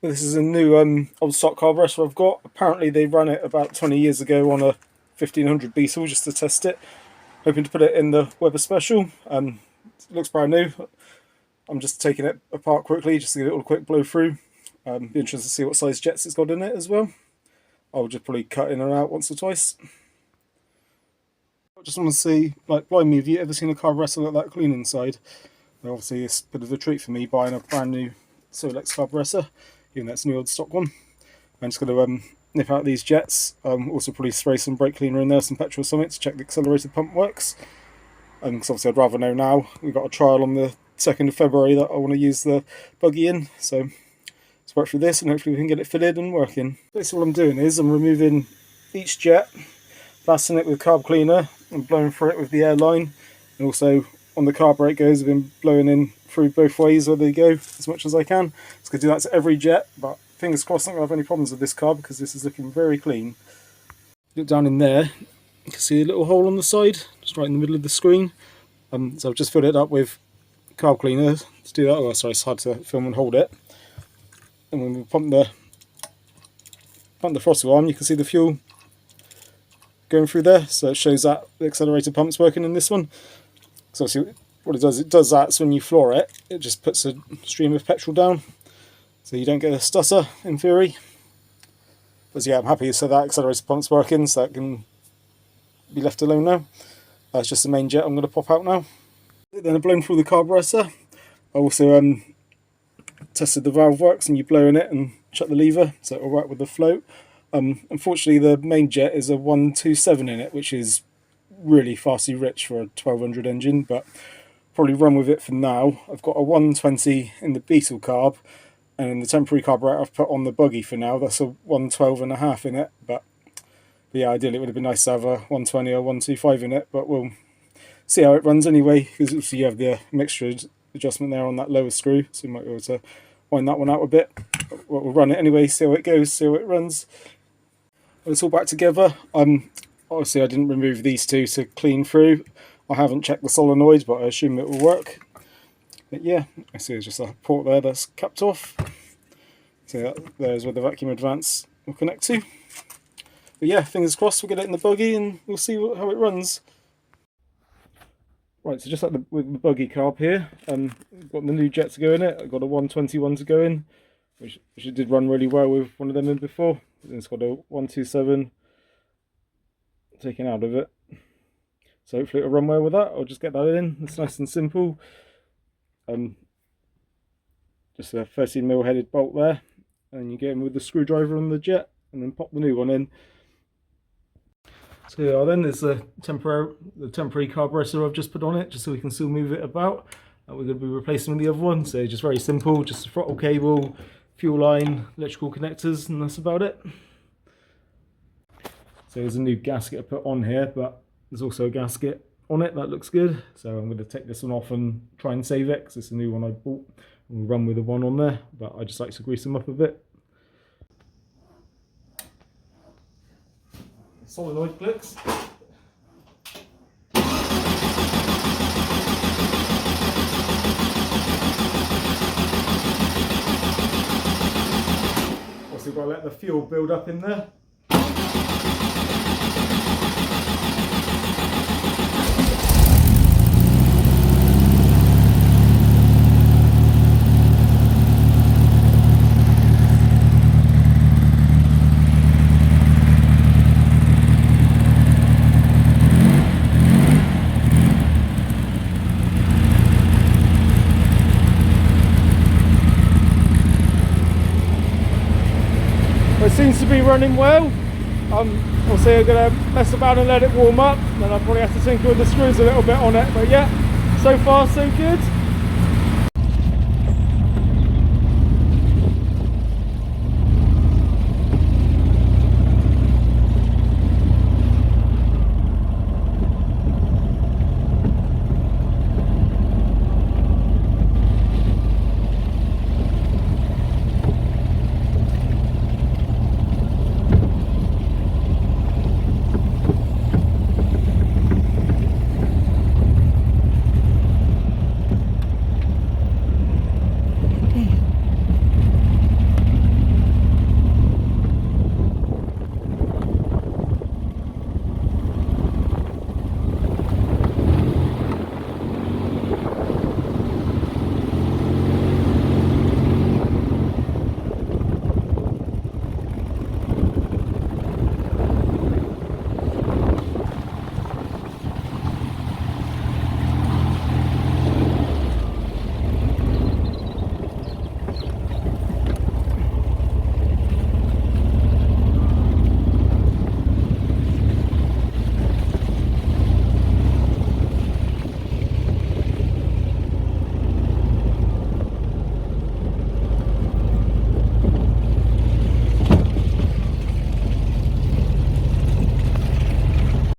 This is a new old stock carburettor I've got. Apparently they ran it about 20 years ago on a 1500 Beetle just to test it. Hoping to put it in the Weber Special. It looks brand new. I'm just taking it apart quickly just to give it a quick blow through. Be interested to see what size jets it's got in it as well. I'll just probably cut in and out once or twice. I just want to see, like, blind me, have you ever seen a carburettor like that clean inside? Well, obviously it's a bit of a treat for me buying a brand new Solex carburettor, even though it's a new old stock one. I'm just going to nip out these jets, also probably spray some brake cleaner in there, some petrol or something to check the accelerated pump works. Because obviously I'd rather know now. We've got a trial on the 2nd of February that I want to use the Buggy in, so let's work through this and hopefully we can get it fitted and working. Basically what I'm doing is I'm removing each jet, blasting it with carb cleaner and blowing through it with the air line, and also on the carburetor goes, I've been blowing in through both ways where they go as much as I can. Just going to do that to every jet, but fingers crossed I'm not going to have any problems with this carb because this is looking very clean. Look down in there, you can see a little hole on the side, just right in the middle of the screen. So I've just filled it up with carb cleaner to do that. Oh, sorry, it's hard to film and hold it. And when we pump the throttle arm, you can see the fuel going through there, so it shows that the accelerator pump's working in this one. So obviously what it does that, so when you floor it, it just puts a stream of petrol down, so you don't get a stutter in theory. But yeah, I'm happy so that accelerator pump's working, so that can be left alone now. That's just the main jet I'm going to pop out now. Then I've blown through the carburettor. I also tested the valve works, and you blow in it and shut the lever, so it'll work with the float. Unfortunately the main jet is a 127 in it, which is really fastly rich for a 1200 engine, but probably run with it for now. I've got a 120 in the Beetle carb, and in the temporary carburettor I've put on the Buggy for now, that's a 112.5 in it, but yeah, ideally it would have been nice to have a 120 or 125 in it, but we'll see how it runs anyway, because you have the mixture adjustment there on that lower screw, so you might be able to wind that one out a bit. But we'll run it anyway, see how it goes, see how it runs. When it's all back together, obviously I didn't remove these two to clean through. I haven't checked the solenoid, but I assume it will work. But yeah, I see there's just a port there that's capped off. So that there's where the vacuum advance will connect to. But yeah, fingers crossed we'll get it in the Buggy and we'll see how it runs. Right, so just like with the Buggy carb here, I've got the new jet to go in it. I've got a 121 to go in, which it did run really well with one of them in before. It's got a 127 taken out of it. So hopefully it'll run well with that. I'll just get that in. It's nice and simple. Just a 13mm headed bolt there, and you get in with the screwdriver on the jet, and then pop the new one in. So here then there's the temporary carburetor I've just put on it, just so we can still move it about. We're going to be replacing with the other one, so just very simple, just a throttle cable, fuel line, electrical connectors, and that's about it. So there's a new gasket I put on here, but there's also a gasket on it that looks good. So I'm going to take this one off and try and save it, because it's a new one I bought. We'll run with the one on there, but I just like to grease them up a bit. Solenoid clicks. Also got to let the fuel build up in there. It seems to be running well. Also I'm going to mess about and let it warm up, then I'll probably have to tinker with the screws a little bit on it, but yeah, so far so good.